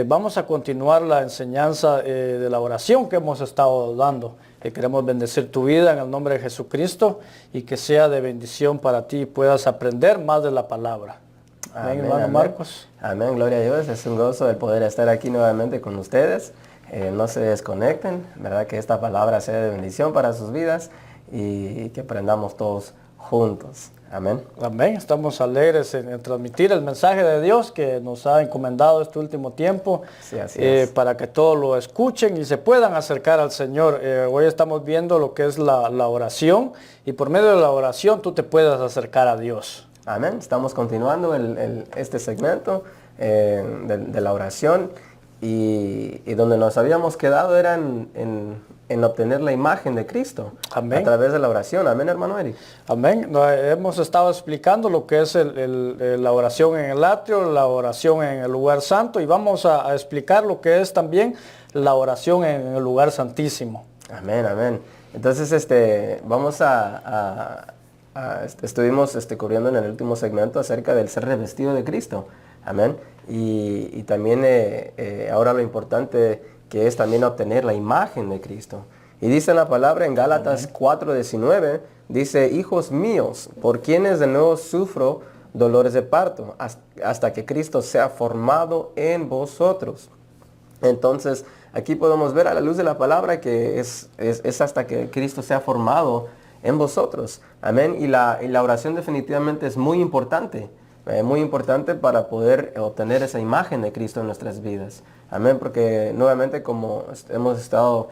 Vamos a continuar la enseñanza de la oración que hemos estado dando. Queremos bendecir tu vida en el nombre de Jesucristo y que sea de bendición para ti y puedas aprender más de la palabra. Amén, hermano Marcos. Amén, gloria a Dios. Es un gozo el poder estar aquí nuevamente con ustedes. No se desconecten, ¿verdad? Que esta palabra sea de bendición para sus vidas y que aprendamos todos juntos. Amén. Amén. Estamos alegres en transmitir el mensaje de Dios que nos ha encomendado este último tiempo, sí, así es. Para que todos lo escuchen y se puedan acercar al Señor. Hoy estamos viendo lo que es la oración y por medio de la oración tú te puedes acercar a Dios. Amén. Estamos continuando este segmento de la oración y donde nos habíamos quedado era en obtener la imagen de Cristo. Amén. A través de la oración. Amén, hermano Eric. Amén. Hemos estado explicando lo que es la oración en el atrio, la oración en el lugar santo y vamos a explicar lo que es también la oración en el lugar santísimo. Amén, amén. Entonces, estuvimos cubriendo en el último segmento acerca del ser revestido de Cristo. Amén. Y también ahora lo importante que es también obtener la imagen de Cristo. Y dice la palabra en Gálatas 4:19, dice, hijos míos, por quienes de nuevo sufro dolores de parto, hasta que Cristo sea formado en vosotros. Entonces, aquí podemos ver a la luz de la palabra que es hasta que Cristo sea formado en vosotros. Amén. Y la oración definitivamente es muy importante para poder obtener esa imagen de Cristo en nuestras vidas. Amén, porque nuevamente como hemos estado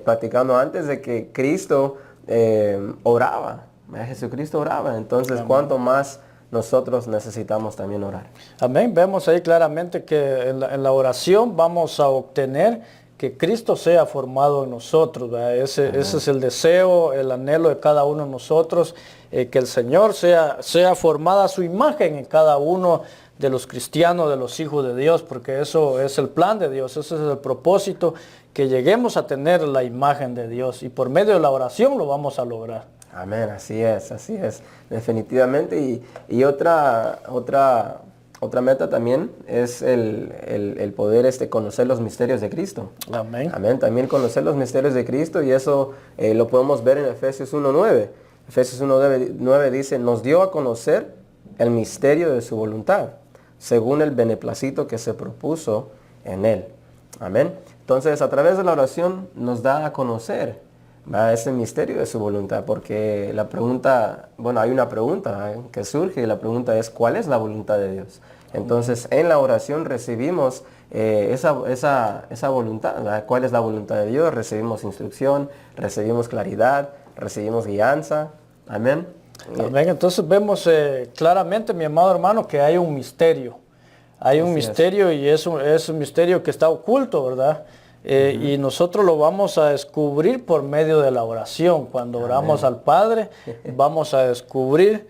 platicando antes de que Cristo oraba, Jesucristo oraba, entonces amén. Cuánto más nosotros necesitamos también orar. Amén, vemos ahí claramente que en la oración vamos a obtener que Cristo sea formado en nosotros, ese es el deseo, el anhelo de cada uno de nosotros, que el Señor sea formada su imagen en cada uno de los cristianos, de los hijos de Dios, porque eso es el plan de Dios, ese es el propósito, que lleguemos a tener la imagen de Dios y por medio de la oración lo vamos a lograr. Amén, así es, definitivamente. Y otra meta también es el poder conocer los misterios de Cristo. Amén. Amén, también conocer los misterios de Cristo y eso lo podemos ver en Efesios 1:9. Efesios 1:9 dice, nos dio a conocer el misterio de su voluntad, según el beneplácito que se propuso en él. Amén. Entonces, a través de la oración nos da a conocer ese misterio de su voluntad, porque la pregunta, hay una pregunta que surge y la pregunta es, ¿cuál es la voluntad de Dios? Entonces, en la oración recibimos esa voluntad, ¿verdad? ¿Cuál es la voluntad de Dios? Recibimos instrucción, recibimos claridad, recibimos guianza. Amén. Amén. Entonces vemos claramente, mi amado hermano, que hay un misterio. Hay un misterio y es un misterio que está oculto, ¿verdad? Y nosotros lo vamos a descubrir por medio de la oración. Cuando oramos al Padre, vamos a descubrir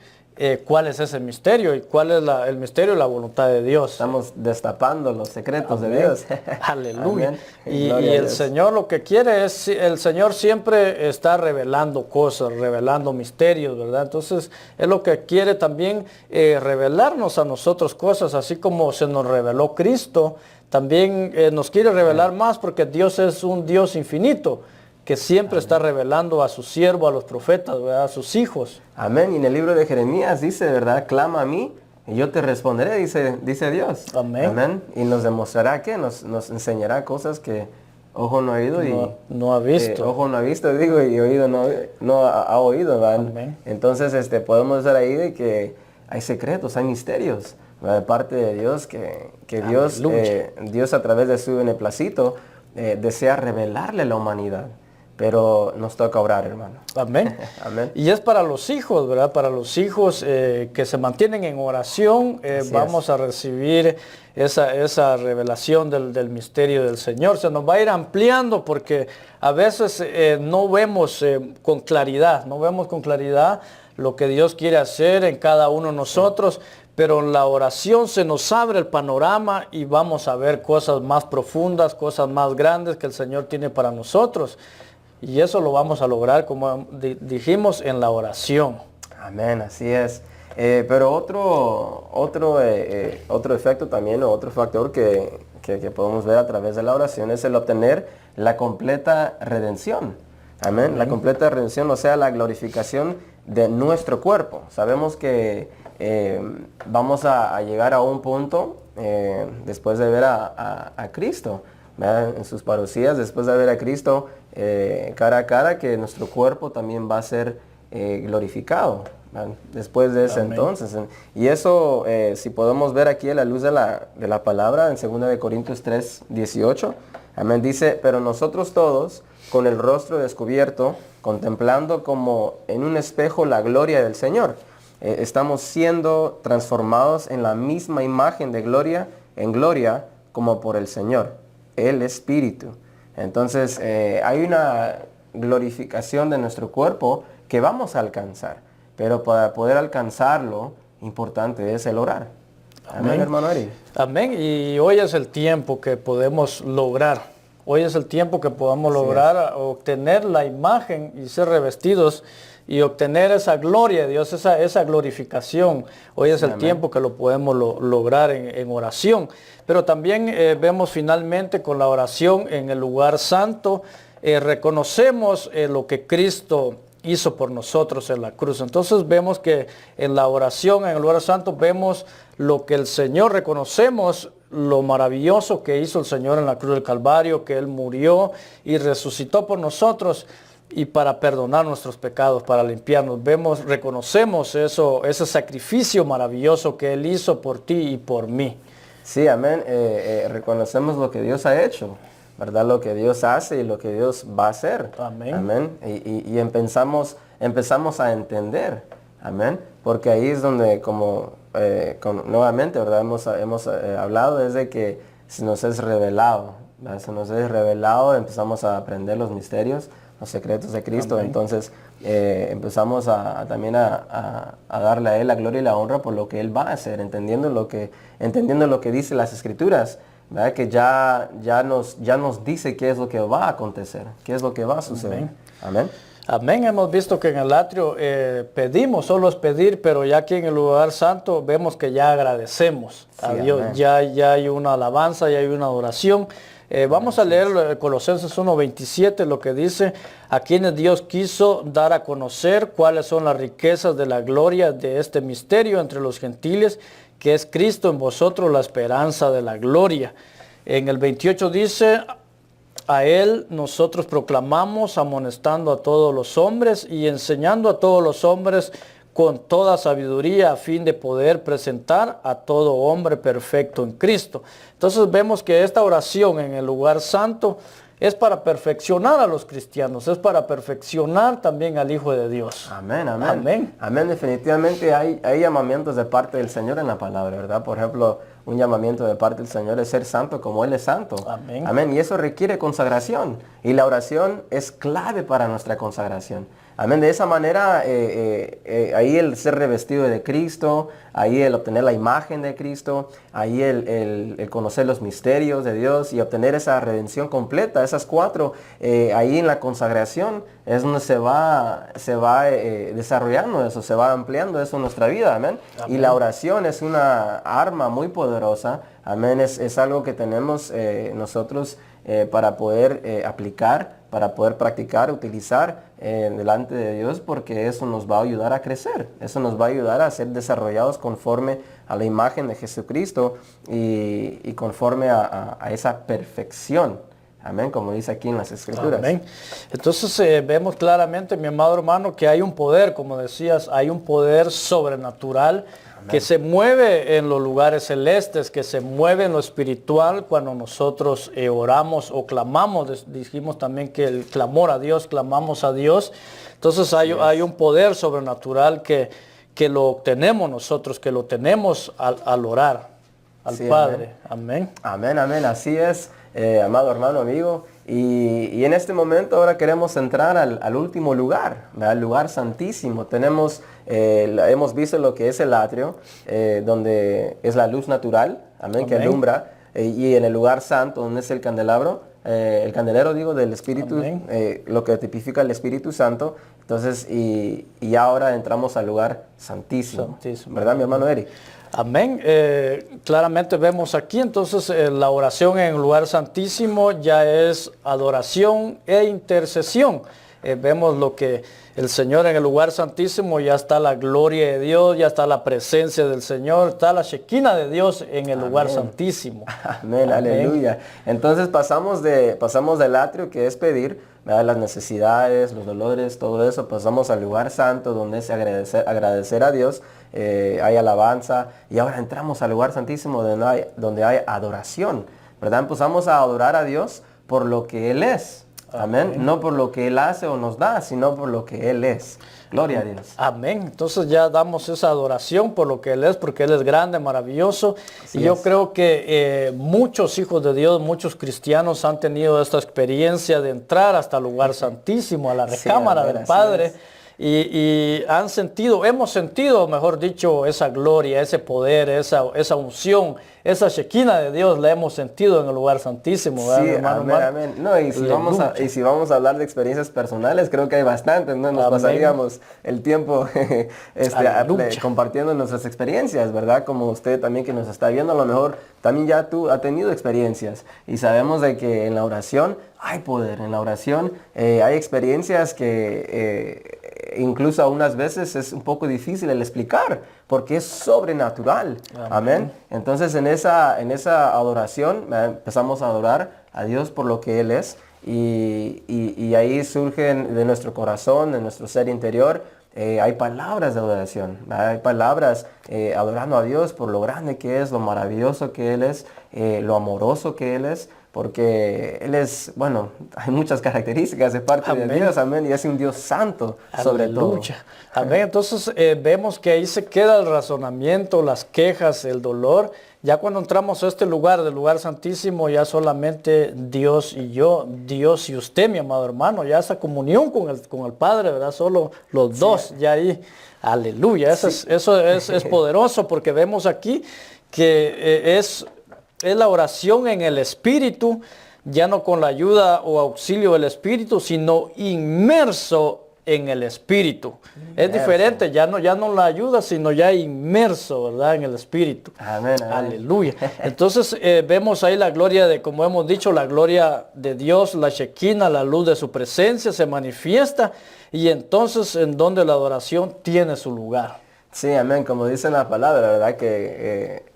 cuál es ese misterio y cuál es el misterio de la voluntad de Dios. Estamos destapando los secretos de Dios. Aleluya. Y el Señor lo que quiere es, el Señor siempre está revelando cosas, revelando misterios, ¿verdad? Entonces, es lo que quiere también revelarnos a nosotros cosas, así como se nos reveló Cristo, también nos quiere revelar más porque Dios es un Dios infinito, que siempre está revelando a sus siervos, a los profetas, ¿verdad? A sus hijos. Amén. Y en el libro de Jeremías dice, ¿verdad? Clama a mí y yo te responderé, dice Dios. Amén. Amén. Y nos demostrará que nos enseñará cosas que ojo no ha oído y no ha visto. Ojo no ha visto, digo, y oído no ha oído, ¿verdad? Amén. Entonces podemos estar ahí de que hay secretos, hay misterios, ¿verdad? De parte de Dios, que Dios a través de su beneplácito desea revelarle a la humanidad. Pero nos toca orar, hermano. Amén. Amén. Y es para los hijos, ¿verdad? Para los hijos que se mantienen en oración, vamos a recibir esa revelación del misterio del Señor. Se nos va a ir ampliando porque a veces no vemos con claridad lo que Dios quiere hacer en cada uno de nosotros. Pero en la oración se nos abre el panorama y vamos a ver cosas más profundas, cosas más grandes que el Señor tiene para nosotros. Y eso lo vamos a lograr, como dijimos, en la oración. Amén, así es. Pero otro efecto también, o otro factor que podemos ver a través de la oración es el obtener la completa redención. Amén. Amén. La completa redención, o sea, la glorificación de nuestro cuerpo. Sabemos que vamos a llegar a un punto después de ver a Cristo, ¿verdad? En sus parucías, después de ver a Cristo cara a cara, que nuestro cuerpo también va a ser glorificado, ¿verdad? Después de ese Amén. entonces. Y eso, si podemos ver aquí a la luz de la palabra, en 2 de Corintios 3, 18, amén, dice, pero nosotros todos, con el rostro descubierto, contemplando como en un espejo la gloria del Señor, estamos siendo transformados en la misma imagen de gloria en gloria como por el Señor, el Espíritu. Entonces hay una glorificación de nuestro cuerpo que vamos a alcanzar, pero para poder alcanzarlo, importante es el orar. Amén, hermano Eri. Amén. Y hoy es el tiempo que podemos lograr. Hoy es el tiempo que podamos lograr obtener la imagen y ser revestidos y obtener esa gloria de Dios, esa glorificación. Hoy es el tiempo que lo podemos lograr en oración. Pero también vemos finalmente con la oración en el lugar santo, reconocemos lo que Cristo hizo por nosotros en la cruz. Entonces vemos que en la oración, en el lugar santo, vemos lo que el Señor, reconocemos lo maravilloso que hizo el Señor en la cruz del Calvario, que Él murió y resucitó por nosotros y para perdonar nuestros pecados, para limpiarnos. Reconocemos ese sacrificio maravilloso que Él hizo por ti y por mí. Sí, amén. Reconocemos lo que Dios ha hecho, ¿verdad? Lo que Dios hace y lo que Dios va a hacer. Amén. Amén. Y empezamos a entender. Amén. Porque ahí es donde, nuevamente, ¿verdad? Hemos hablado desde que se nos es revelado. ¿Verdad? Se nos es revelado, empezamos a aprender los misterios, los secretos de Cristo. Amén. Entonces empezamos también a darle a Él la gloria y la honra por lo que Él va a hacer, entendiendo lo que dice las Escrituras, ¿verdad? Que ya nos dice qué es lo que va a acontecer, qué es lo que va a suceder. Amén. Amén. Amén. Hemos visto que en el atrio pedimos, solo es pedir, pero ya aquí en el lugar santo vemos que ya agradecemos a Dios. Amén. Ya hay una alabanza, ya hay una adoración. Vamos a leer Colosenses 1:27, lo que dice: a quienes Dios quiso dar a conocer cuáles son las riquezas de la gloria de este misterio entre los gentiles, que es Cristo en vosotros, la esperanza de la gloria. En el 28 dice: a Él nosotros proclamamos, amonestando a todos los hombres y enseñando a todos los hombres con toda sabiduría, a fin de poder presentar a todo hombre perfecto en Cristo. Entonces vemos que esta oración en el lugar santo es para perfeccionar a los cristianos, es para perfeccionar también al Hijo de Dios. Amén, amén. Amén. Amén. Definitivamente hay llamamientos de parte del Señor en la palabra, ¿verdad? Por ejemplo, un llamamiento de parte del Señor es ser santo como Él es santo. Amén. Amén. Y eso requiere consagración. Y la oración es clave para nuestra consagración. Amén. De esa manera, ahí el ser revestido de Cristo, ahí el obtener la imagen de Cristo, ahí el conocer los misterios de Dios y obtener esa redención completa, esas cuatro, ahí en la consagración es donde se va desarrollando eso, se va ampliando eso en nuestra vida. Amén. Amén. Y la oración es una arma muy poderosa. Amén. Es algo que tenemos nosotros para poder aplicar, para poder practicar, utilizar delante de Dios, porque eso nos va a ayudar a crecer, eso nos va a ayudar a ser desarrollados conforme a la imagen de Jesucristo y conforme a esa perfección. Amén, como dice aquí en las Escrituras. Amén. Entonces vemos claramente, mi amado hermano, que hay un poder, como decías, hay un poder sobrenatural. Amén. Que se mueve en los lugares celestes, que se mueve en lo espiritual cuando nosotros oramos o clamamos. Dijimos también que el clamor a Dios, clamamos a Dios. Entonces hay un poder sobrenatural que lo obtenemos nosotros, que lo tenemos al orar al Padre. Amén. Amén, amén. Así es, amado hermano, amigo. Y en este momento ahora queremos entrar al último lugar, al lugar santísimo. Hemos visto lo que es el atrio, donde es la luz natural, amén, que alumbra, y en el lugar santo, donde es el candelabro, el candelero, digo, del Espíritu, lo que tipifica el Espíritu Santo. Entonces, y ahora entramos al lugar santísimo. ¿Verdad, mi hermano Eric? Amén. Claramente vemos aquí entonces la oración en el lugar santísimo ya es adoración e intercesión. Vemos lo que el Señor en el lugar santísimo, ya está la gloria de Dios, ya está la presencia del Señor, está la Shekinah de Dios en el lugar santísimo. Amén, aleluya. Entonces pasamos del atrio, que es pedir, ¿verdad?, las necesidades, los dolores, todo eso. Pasamos al lugar santo, donde es agradecer a Dios, hay alabanza, y ahora entramos al lugar santísimo donde hay adoración, ¿verdad? Empezamos a adorar a Dios por lo que Él es. Amén. No por lo que Él hace o nos da, sino por lo que Él es. Gloria a Dios. Amén. Entonces ya damos esa adoración por lo que Él es, porque Él es grande, maravilloso. Así y yo creo que muchos hijos de Dios, muchos cristianos han tenido esta experiencia de entrar hasta el lugar santísimo, a la recámara del Padre. Y hemos sentido, mejor dicho, esa gloria, ese poder, esa unción, esa Shekinah de Dios la hemos sentido en el lugar santísimo. ¿Verdad, hermano? Amén, amén. No, y si vamos a hablar de experiencias personales, creo que hay bastantes, ¿no? Nos pasaríamos el tiempo compartiendo nuestras experiencias, ¿verdad? Como usted también que nos está viendo, a lo mejor también ya tú has tenido experiencias. Y sabemos de que en la oración hay poder, en la oración hay experiencias que incluso a unas veces es un poco difícil el explicar, porque es sobrenatural. Amén. Entonces en esa adoración empezamos a adorar a Dios por lo que Él es, y ahí surgen de nuestro corazón, de nuestro ser interior, hay palabras de adoración, hay palabras adorando a Dios por lo grande que es, lo maravilloso que Él es, lo amoroso que Él es. Porque Él es, bueno, hay muchas características de parte de Dios, amén, y es un Dios santo, sobre todo. Amén. Entonces vemos que ahí se queda el razonamiento, las quejas, el dolor. Ya cuando entramos a este lugar, del lugar santísimo, ya solamente Dios y yo, Dios y usted, mi amado hermano, ya esa comunión con el Padre, ¿verdad? Solo los dos, ya ahí, aleluya. Eso es poderoso, porque vemos aquí que es la oración en el Espíritu, ya no con la ayuda o auxilio del Espíritu, sino inmerso en el Espíritu. Es diferente, ya no la ayuda, sino ya inmerso, ¿verdad?, en el Espíritu. Amén, amén. Aleluya. Entonces vemos ahí la gloria de, como hemos dicho, la gloria de Dios, la Shekinah, la luz de su presencia se manifiesta, y entonces en donde la adoración tiene su lugar. Sí, amén, como dice la palabra, ¿verdad? Que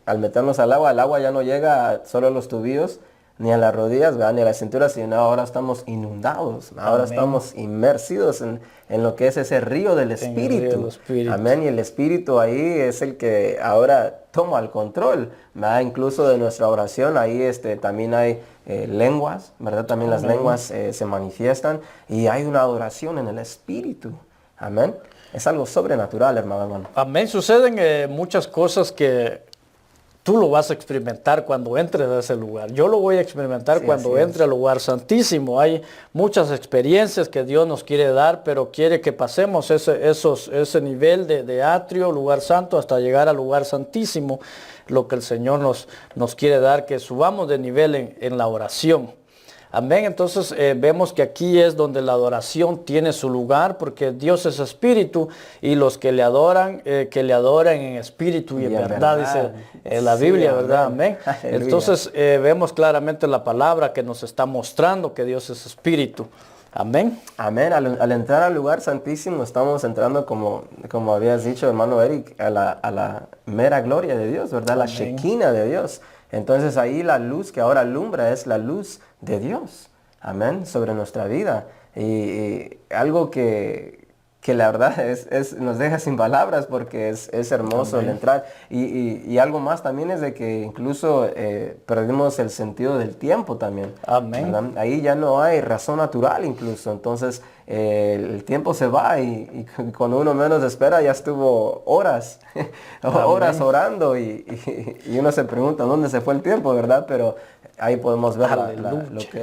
al meternos al agua ya no llega solo a los tobillos, ni a las rodillas, ¿verdad?, ni a la cintura, sino ahora estamos inundados, ahora estamos inmersidos en lo que es ese río del Espíritu. Amén, y el Espíritu ahí es el que ahora toma el control, ¿verdad? Incluso de nuestra oración, ahí también hay lenguas, ¿verdad? También las lenguas se manifiestan, y hay una adoración en el Espíritu. Amén. Es algo sobrenatural, hermano. Amén. Suceden muchas cosas que tú lo vas a experimentar cuando entres a ese lugar. Yo lo voy a experimentar cuando entre al lugar santísimo. Hay muchas experiencias que Dios nos quiere dar, pero quiere que pasemos ese nivel de atrio, lugar santo, hasta llegar al lugar santísimo. Lo que el Señor nos quiere dar, que subamos de nivel en la oración. Amén. Entonces vemos que aquí es donde la adoración tiene su lugar, porque Dios es espíritu, y los que le adoran en espíritu y en verdad, dice la Biblia, ¿verdad? Amén. Entonces vemos claramente la palabra que nos está mostrando que Dios es espíritu. Amén. Amén. Al entrar al lugar santísimo estamos entrando, como habías dicho, hermano Eric, a la mera gloria de Dios, ¿verdad? Amén. La Shekinah de Dios. Entonces ahí la luz que ahora alumbra es la luz de Dios. Amén. Sobre nuestra vida. Y algo que la verdad nos deja sin palabras, porque es hermoso el entrar. Y algo más también es de que incluso perdimos el sentido del tiempo también. Amén. ¿Verdad? Ahí ya no hay razón natural incluso. Entonces el tiempo se va, y cuando uno menos espera ya estuvo horas orando, y uno se pregunta dónde se fue el tiempo, ¿verdad? Pero ahí podemos ver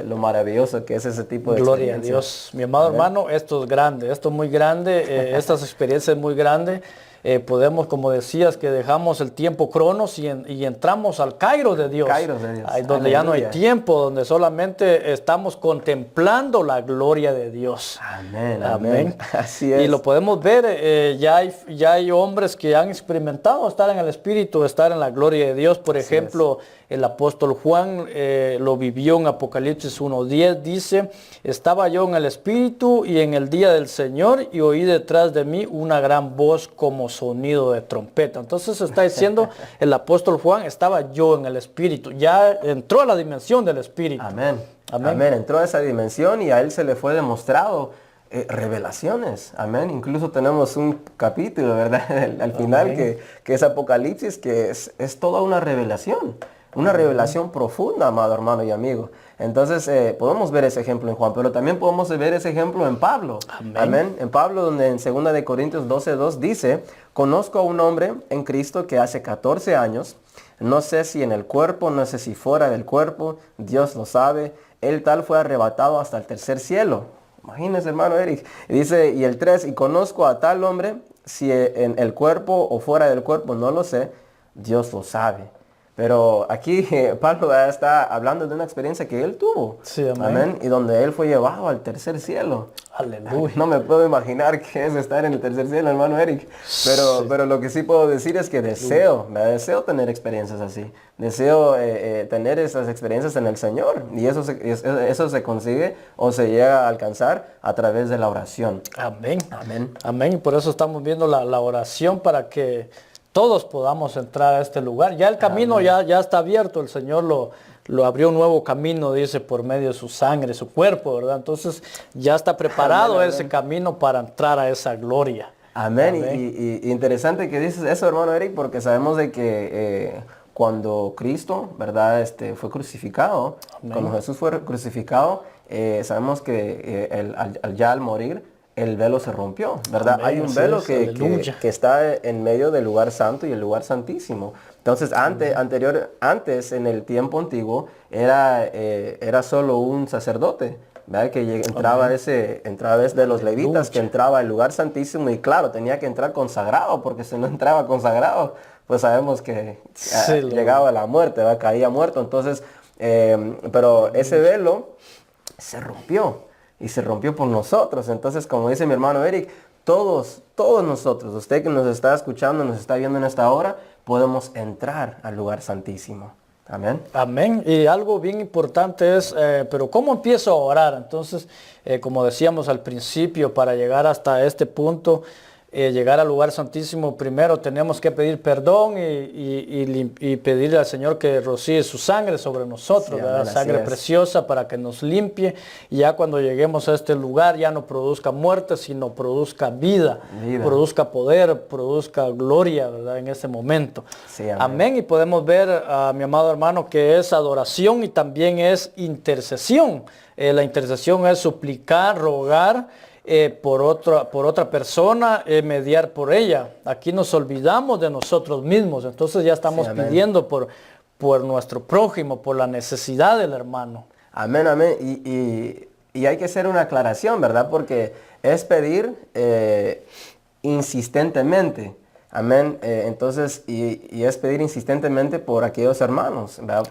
lo maravilloso que es ese tipo de gloria a Dios. Mi amado hermano, esto es grande, esto es muy grande, estas experiencias es muy grande. podemos, como decías, que dejamos el tiempo cronos y entramos al Kairos de Dios. Kairos de Dios. Ahí donde ya no hay tiempo, donde solamente estamos contemplando la gloria de Dios. Amén, amén. Así es. Y lo podemos ver, ya hay hombres que han experimentado estar en el Espíritu, estar en la gloria de Dios. Por ejemplo, el apóstol Juan lo vivió en Apocalipsis 1:10, dice: estaba yo en el Espíritu y en el día del Señor, y oí detrás de mí una gran voz como sonido de trompeta. Entonces está diciendo el apóstol Juan, estaba yo en el Espíritu, ya entró a la dimensión del Espíritu. Amén. Amén. Entró a esa dimensión y a él se le fue demostrado revelaciones. Amén. Incluso tenemos un capítulo, ¿verdad? Al final que es Apocalipsis, que es toda una revelación. Una revelación profunda, amado hermano y amigo. Entonces podemos ver ese ejemplo en Juan, pero también podemos ver ese ejemplo en Pablo. Amén. En Pablo, donde en 2 de Corintios 12:2 dice: conozco a un hombre en Cristo que hace 14 años, no sé si en el cuerpo, no sé si fuera del cuerpo, Dios lo sabe, él tal fue arrebatado hasta el tercer cielo. Imagínese, hermano Eric. Y dice, y el 3, y conozco a tal hombre, si en el cuerpo o fuera del cuerpo, no lo sé, Dios lo sabe. Pero aquí Pablo está hablando de una experiencia que él tuvo. Sí, amén. Amén. Y donde él fue llevado al tercer cielo. Aleluya. No me puedo imaginar qué es estar en el tercer cielo, hermano Eric. Pero lo que sí puedo decir es que deseo tener experiencias así. Deseo tener esas experiencias en el Señor. Y eso se consigue o se llega a alcanzar a través de la oración. Amén. Amén. Amén. Y por eso estamos viendo la oración, para que todos podamos entrar a este lugar. Ya el camino ya está abierto. El Señor lo abrió un nuevo camino, dice, por medio de su sangre, su cuerpo, ¿verdad? Entonces ya está preparado ese camino para entrar a esa gloria. Amén. Y interesante que dices eso, hermano Eric, porque sabemos de que cuando Cristo, ¿verdad? Fue crucificado, cuando Jesús fue crucificado, sabemos que al morir, el velo se rompió, ¿verdad? Hay un velo que está en medio del lugar santo y el lugar santísimo. Entonces, antes, en el tiempo antiguo, era solo un sacerdote, ¿verdad? Que entraba desde los levitas, que entraba al lugar santísimo, y claro, tenía que entrar consagrado, porque si no entraba consagrado, pues sabemos que llegaba a la muerte, ¿verdad? Caía muerto. Entonces, pero ese velo se rompió. Y se rompió por nosotros. Entonces, como dice mi hermano Eric, todos nosotros, usted que nos está escuchando, nos está viendo en esta hora, podemos entrar al lugar santísimo. Amén. Amén. Y algo bien importante es, pero ¿cómo empiezo a orar? Entonces, como decíamos al principio, para llegar hasta este punto, llegar al lugar santísimo, primero tenemos que pedir perdón y pedirle al Señor que rocíe su sangre sobre nosotros, ¿verdad? Sangre preciosa, para que nos limpie, y ya cuando lleguemos a este lugar ya no produzca muerte, sino produzca vida. Produzca poder, produzca gloria, ¿verdad? En ese momento. Sí, amén. Amén. Y podemos ver, mi amado hermano, que es adoración y también es intercesión. La intercesión es suplicar, rogar por otra persona, mediar por ella. Aquí nos olvidamos de nosotros mismos, entonces ya estamos pidiendo por nuestro prójimo, por la necesidad del hermano. Amén, amén. Y hay que hacer una aclaración, ¿verdad? Porque es pedir insistentemente. Amén. Entonces, y es pedir insistentemente por aquellos hermanos, ¿verdad?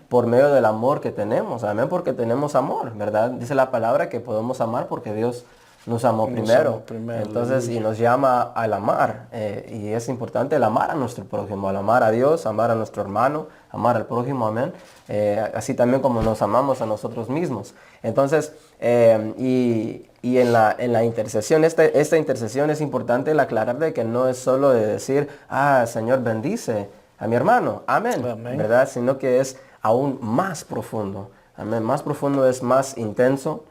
Por medio del amor que tenemos. Amén, porque tenemos amor, ¿verdad? Dice la palabra que podemos amar porque Dios nos amó primero. Entonces, y nos llama al amar. Y es importante el amar a nuestro prójimo, al amar a Dios, amar a nuestro hermano, amar al prójimo, amén. Así también como nos amamos a nosotros mismos. Entonces, y en la intercesión, esta intercesión es importante el aclarar de que no es solo de decir, Señor, bendice a mi hermano, amén, ¿verdad? Sino que es aún más profundo. Amén. Más profundo es más intenso,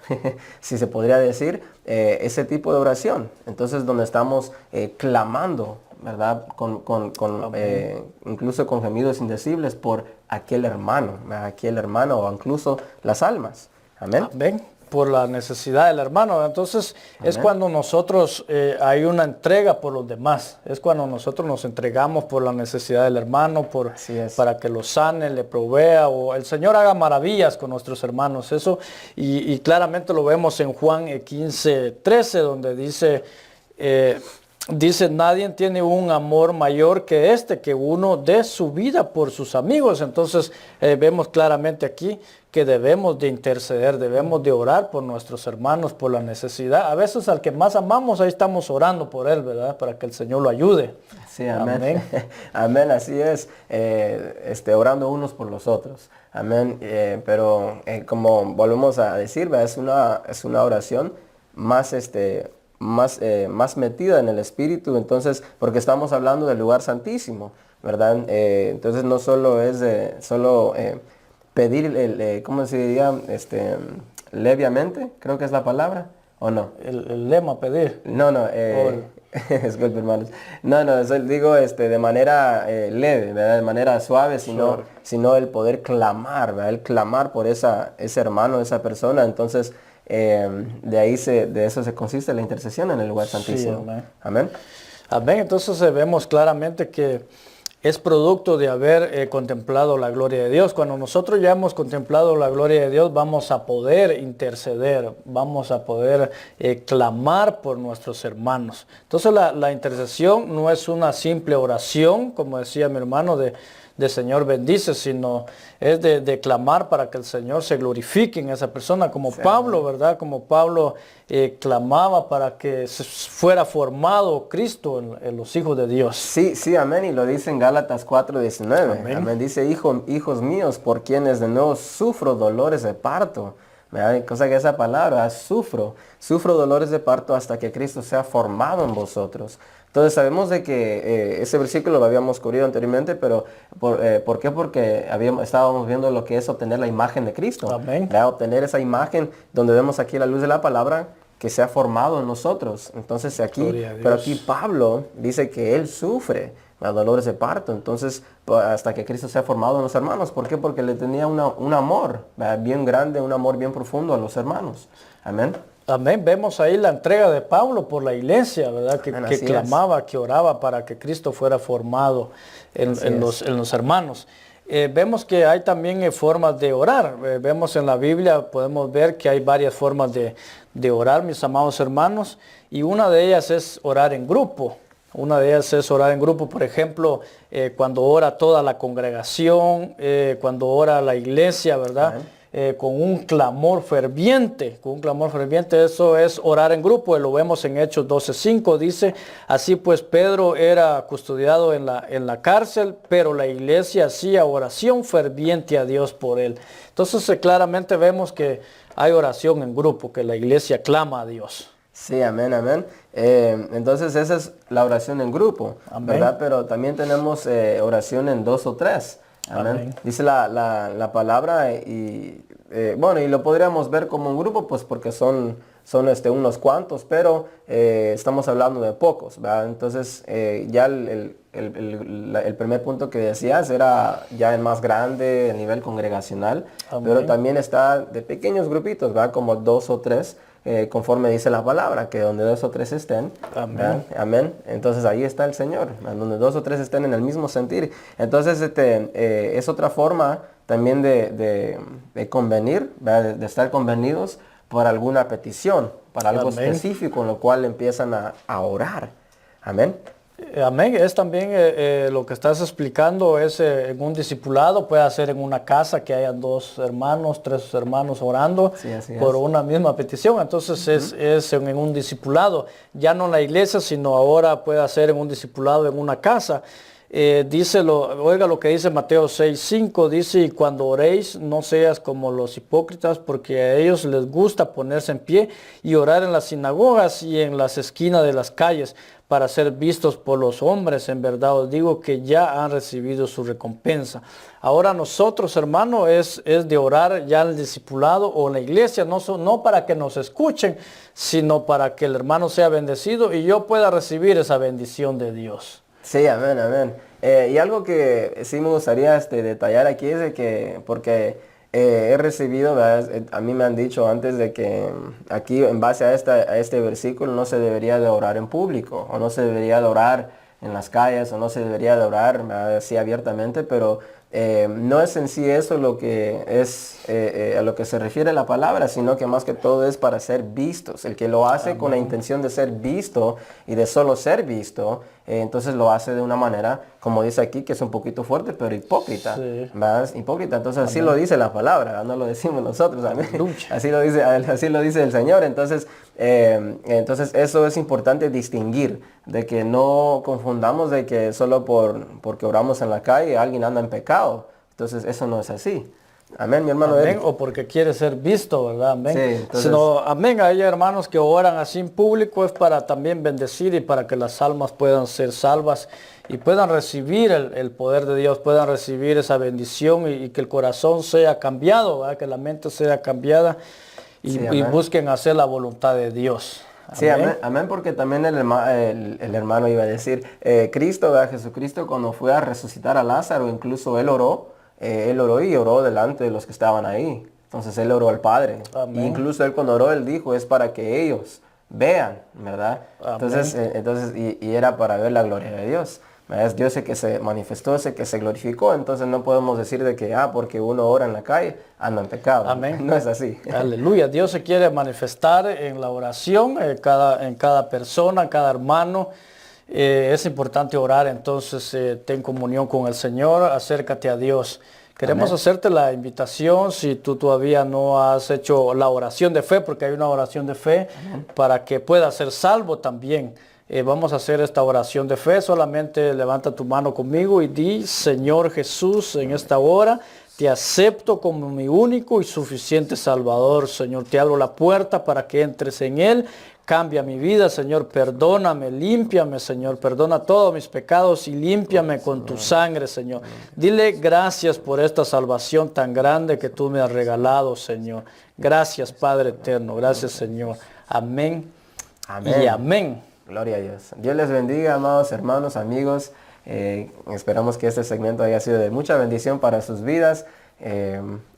si se podría decir, ese tipo de oración. Entonces, donde estamos clamando, ¿verdad? Incluso con gemidos indecibles por aquel hermano o incluso las almas. Amén. Amén. Por la necesidad del hermano. Entonces, es cuando nosotros hay una entrega por los demás. Es cuando nosotros nos entregamos por la necesidad del hermano, para que lo sane, le provea, o el Señor haga maravillas con nuestros hermanos. Eso, y claramente lo vemos en Juan 15:13, donde dice, dice, nadie tiene un amor mayor que este, que uno dé su vida por sus amigos. Entonces vemos claramente aquí que debemos de interceder, debemos de orar por nuestros hermanos, por la necesidad. A veces al que más amamos, ahí estamos orando por él, ¿verdad? Para que el Señor lo ayude. Sí, amén. Amén, amén, así es, orando unos por los otros. Amén, pero como volvemos a decir, ¿verdad? Es una oración más, más metida en el Espíritu, entonces, porque estamos hablando del lugar santísimo, ¿verdad? Entonces no solo es pedir, ¿cómo se diría? Leviamente, creo que es la palabra, ¿o no? El lema pedir. No, disculpe, hermanos. No, digo de manera leve, ¿verdad? De manera suave, sino el poder clamar, ¿verdad? El clamar por ese hermano, esa persona. Entonces, de eso se consiste la intercesión en el lugar santísimo. Amén. Amén. Amén. Entonces vemos claramente que es producto de haber contemplado la gloria de Dios. Cuando nosotros ya hemos contemplado la gloria de Dios, vamos a poder interceder, vamos a poder clamar por nuestros hermanos. Entonces la intercesión no es una simple oración, como decía mi hermano, de Señor bendice, sino es de clamar para que el Señor se glorifique en esa persona, como sí, Pablo, ¿verdad? Como Pablo clamaba para que fuera formado Cristo en los hijos de Dios. Sí, amén, y lo dice en Gálatas 4:19. Amén. Amén. Dice, hijos míos, por quienes de nuevo sufro dolores de parto. ¿Verdad? Cosa que esa palabra, sufro dolores de parto hasta que Cristo sea formado en vosotros. Entonces sabemos de que ese versículo lo habíamos cubrido anteriormente, pero ¿por qué? Porque estábamos viendo lo que es obtener la imagen de Cristo. Amén. Obtener esa imagen donde vemos aquí la luz de la palabra que se ha formado en nosotros. Entonces pero aquí Pablo dice que él sufre dolores de parto. Entonces hasta que Cristo sea formado en los hermanos. ¿Por qué? Porque le tenía un amor bien grande, un amor bien profundo a los hermanos. Amén. Amén. Vemos ahí la entrega de Pablo por la iglesia, ¿verdad? Que clamaba, que oraba para que Cristo fuera formado en los hermanos. Vemos que hay también formas de orar. Vemos en la Biblia, podemos ver que hay varias formas de orar, mis amados hermanos, y una de ellas es orar en grupo. Una de ellas es orar en grupo, por ejemplo, cuando ora toda la congregación, cuando ora la iglesia, ¿verdad? Con un clamor ferviente, eso es orar en grupo. Lo vemos en Hechos 12:5, dice, así pues Pedro era custodiado en la cárcel, pero la iglesia hacía oración ferviente a Dios por él. Entonces claramente vemos que hay oración en grupo, que la iglesia clama a Dios. Sí, amén, amén. Entonces esa es la oración en grupo, amén, ¿verdad? Pero también tenemos oración en 2 o 3. Amén. Amén. Dice la palabra y lo podríamos ver como un grupo, pues porque son unos cuantos, pero estamos hablando de pocos, ¿verdad? Entonces ya el primer punto que decías era ya el más grande, el nivel congregacional, amén, pero también está de pequeños grupitos, ¿verdad? Como 2 o 3. Conforme dice la palabra, que donde 2 o 3 estén, amén. Amén. Entonces ahí está el Señor, donde 2 o 3 estén en el mismo sentir. Entonces es otra forma también de convenir, ¿verdad? De estar convenidos por alguna petición, para algo amén, específico, en lo cual empiezan a orar. Amén. Amén. Es también lo que estás explicando es en un discipulado, puede ser en una casa que hayan 2 hermanos, 3 hermanos orando por una misma petición. Entonces es en un discipulado, ya no en la iglesia, sino ahora puede ser en un discipulado en una casa. Oiga lo que dice Mateo 6:5, dice, y cuando oréis no seas como los hipócritas, porque a ellos les gusta ponerse en pie y orar en las sinagogas y en las esquinas de las calles para ser vistos por los hombres. En verdad os digo que ya han recibido su recompensa. Ahora nosotros, hermano, es de orar ya en el discipulado o en la iglesia, no para que nos escuchen, sino para que el hermano sea bendecido y yo pueda recibir esa bendición de Dios. Sí, amén, amén. Y algo que sí me gustaría detallar aquí es de que, porque he recibido, ¿verdad? A mí me han dicho antes de que aquí en base a este versículo no se debería de orar en público, o no se debería de orar en las calles, o no se debería de orar así abiertamente, pero no es en sí eso lo que es a lo que se refiere la palabra, sino que más que todo es para ser vistos. El que lo hace Amén. Con la intención de ser visto y de solo ser visto, entonces lo hace de una manera, como dice aquí, que es un poquito fuerte, pero hipócrita. Sí. ¿Verdad? Hipócrita. Entonces Amén. Así lo dice la palabra, no lo decimos nosotros. Amén. Así lo dice el Señor. Entonces eso es importante distinguir, de que no confundamos de que solo porque oramos en la calle alguien anda en pecado. Entonces eso no es así. Amén, mi hermano. Amén, o porque quiere ser visto, ¿verdad? Amén. Sí, entonces, sino, amén, hay hermanos que oran así en público, es para también bendecir y para que las almas puedan ser salvas y puedan recibir el poder de Dios, puedan recibir esa bendición y que el corazón sea cambiado, ¿verdad? Que la mente sea cambiada y busquen hacer la voluntad de Dios. Amén. Sí, amén, amén, porque también el hermano iba a decir, Cristo, ¿verdad? Jesucristo, cuando fue a resucitar a Lázaro, incluso él oró y oró delante de los que estaban ahí. Entonces él oró al Padre. E incluso él cuando oró, él dijo, es para que ellos vean, ¿verdad? Entonces y era para ver la gloria de Dios. Es Dios el que se manifestó, el que se glorificó. Entonces no podemos decir de que, porque uno ora en la calle, anda en pecado. Amén. No es así. Aleluya. Dios se quiere manifestar en la oración, en cada persona, cada hermano. Es importante orar, entonces ten comunión con el Señor, acércate a Dios. Queremos hacerte la invitación, si tú todavía no has hecho la oración de fe, porque hay una oración de fe para que puedas ser salvo también. Vamos a hacer esta oración de fe, solamente levanta tu mano conmigo y di, Señor Jesús, en esta hora te acepto como mi único y suficiente Salvador. Señor, te abro la puerta para que entres en Él. Cambia mi vida, Señor, perdóname, límpiame, Señor, perdona todos mis pecados y límpiame con tu sangre, Señor. Dile gracias por esta salvación tan grande que tú me has regalado, Señor. Gracias, Padre eterno, gracias, Señor. Amén, amén. Y amén. Gloria a Dios. Dios les bendiga, amados hermanos, amigos. Esperamos que este segmento haya sido de mucha bendición para sus vidas.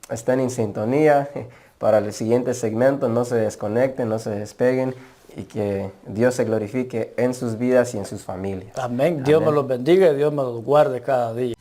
Estén en sintonía para el siguiente segmento. No se desconecten, no se despeguen y que Dios se glorifique en sus vidas y en sus familias. Amén. Dios me los bendiga y Dios me los guarde cada día.